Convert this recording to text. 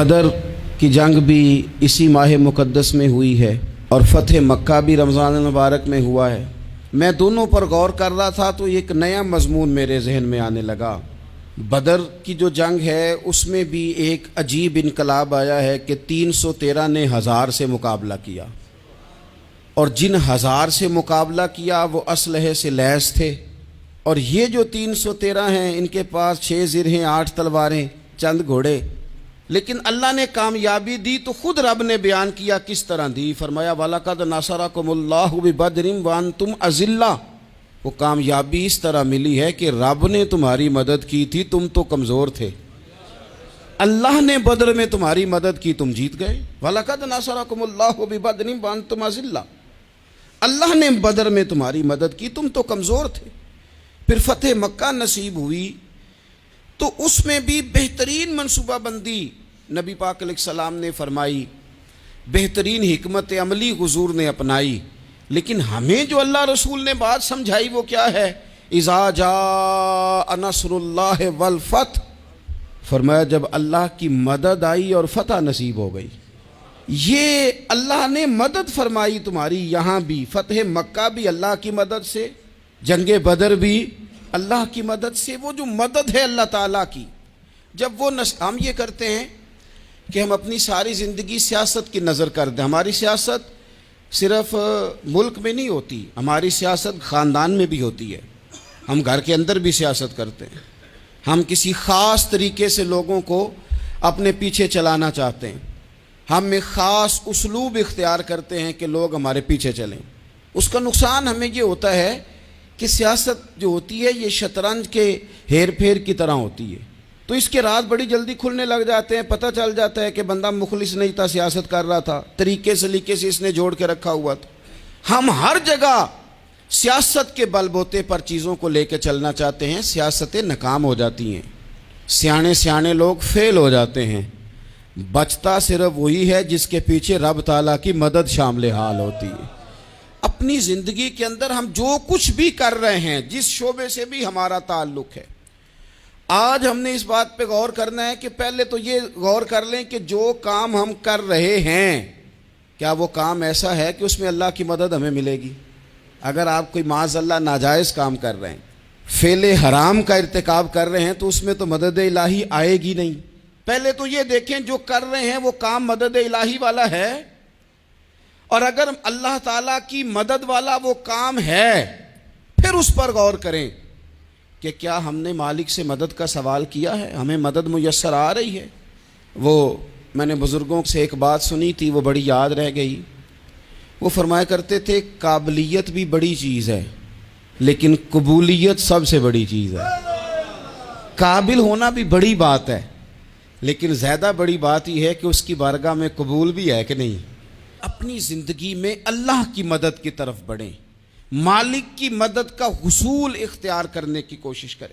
बदर की जंग भी इसी माह मुक़द्दस में हुई है और फ़तह मक्का भी रमज़ान मुबारक में हुआ है। मैं दोनों पर गौर कर रहा था तो एक नया मज़मून मेरे जहन में आने लगा। बदर की जो जंग है उसमें भी एक अजीब इनकलाब आया है कि 313 ने 1000 से मुकाबला किया, और जिन 1000 से मुकाबला किया वो असलहे से लैस थे, और ये जो 313 हैं इनके पास 6 ज़िरहें, 8 तलवारें, चंद घोड़े। लेकिन अल्लाह ने कामयाबी दी तो खुद रब ने बयान किया किस तरह दी। फरमाया वलक़द नसरकुमुल्लाहु बिबदरिन व अंतुम अज़िल्ला। वो कामयाबी इस तरह मिली है कि रब ने तुम्हारी मदद की थी, तुम तो कमज़ोर थे। अल्लाह ने बदर में तुम्हारी मदद की, तुम जीत गए। वलक़द नसरकुमुल्लाहु बिबदरिन व अंतुम अज़िल्ला। अल्लाह ने बदर में तुम्हारी मदद की, तुम तो कमज़ोर थे। फिर फ़तह मक्का नसीब हुई तो उसमें भी बेहतरीन मनसूबाबंदी नबी पाक अलैहिस्सलाम ने फरमाई, बेहतरीन हिकमत अमली हुजूर ने अपनाई। लेकिन हमें जो अल्लाह रसूल ने बात समझाई वो क्या है? इज़ा जा नस्रुल्लाह वल फतह। फरमाया जब अल्लाह की मदद आई और फतह नसीब हो गई। ये अल्लाह ने मदद फरमाई तुम्हारी, यहाँ भी फ़तह मक्का भी अल्लाह की मदद से, जंगे बदर भी अल्लाह की मदद से। वो जो मदद है अल्लाह ताला की, जब वो हम ये करते हैं कि हम अपनी सारी ज़िंदगी सियासत की नज़र कर दें। हमारी सियासत सिर्फ मुल्क में नहीं होती, हमारी सियासत ख़ानदान में भी होती है। हम घर के अंदर भी सियासत करते हैं। हम किसी ख़ास तरीके से लोगों को अपने पीछे चलाना चाहते हैं। हम एक ख़ास उसलूब इख्तियार करते हैं कि लोग हमारे पीछे चलें। उसका नुकसान हमें ये होता है कि सियासत जो होती है ये शतरंज के हेर फेर की तरह होती है। तो इसके राज बड़ी जल्दी खुलने लग जाते हैं। पता चल जाता है कि बंदा मुखलिस नहीं था, सियासत कर रहा था, तरीके सलीके से इसने जोड़ के रखा हुआ था। हम हर जगह सियासत के बलबोते पर चीज़ों को लेकर चलना चाहते हैं, सियासतें नाकाम हो जाती हैं, सियाने सियाने लोग फेल हो जाते हैं। बचता सिर्फ वही है जिसके पीछे रब ताला की मदद शामिल हाल होती है। अपनी ज़िंदगी के अंदर हम जो कुछ भी कर रहे हैं, जिस शोबे से भी हमारा ताल्लुक़ है, आज हमने इस बात पे गौर करना है कि पहले तो ये गौर कर लें कि जो काम हम कर रहे हैं क्या वो काम ऐसा है कि उसमें अल्लाह की मदद हमें मिलेगी। अगर आप कोई माज़अल्लाह नाजायज़ काम कर रहे हैं, फेले हराम का इर्तिकाब कर रहे हैं, तो उसमें तो मदद इलाही आएगी नहीं। पहले तो ये देखें जो कर रहे हैं वो काम मदद इलाही वाला है, और अगर अल्लाह ताला की मदद वाला वो काम है फिर उस पर गौर करें कि क्या हमने मालिक से मदद का सवाल किया है, हमें मदद मुयस्सर आ रही है। वो मैंने बुज़ुर्गों से एक बात सुनी थी, वो बड़ी याद रह गई। वो फरमाया करते थे काबिलियत भी बड़ी चीज़ है लेकिन कबूलियत सबसे बड़ी चीज़ है। काबिल होना भी बड़ी बात है लेकिन ज़्यादा बड़ी बात यह है कि उसकी बारगाह में कबूल भी है कि नहीं। अपनी ज़िंदगी में अल्लाह की मदद की तरफ बढ़ें, मालिक की मदद का हुसूल इख्तियार करने की कोशिश करें।